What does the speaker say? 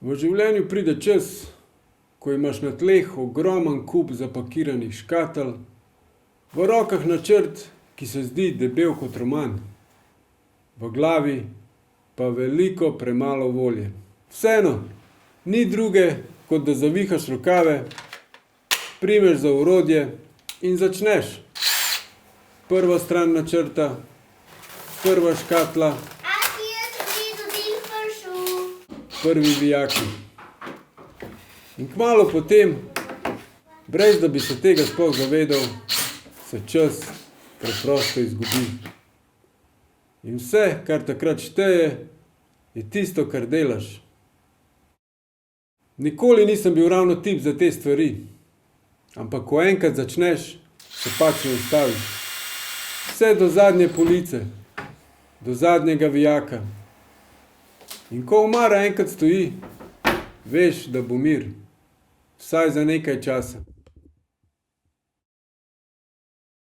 V življenju pride čas, ko imaš na tleh ogromen kup zapakiranih škatel, v rokah načrt, ki se zdi debel kot roman, v glavi pa veliko premalo volje. Vseeno, ni druge, kot da zavihaš rokave, primeš za orodje in začneš. Prva stran načrta, prva škatla, prvi vijaki. In kmalu potem, brez da bi se tega sploh zavedal, se čas preprosto izgubi. In vse, kar takrat šteje, je tisto, kar delaš. Nikoli nisem bil ravno tip za te stvari, ampak ko enkrat začneš, se pač ne ustaviš. Vse do zadnje police, do zadnjega vijaka. In ko omara enkrat stoji, veš, da bo mir, vsaj za nekaj časa.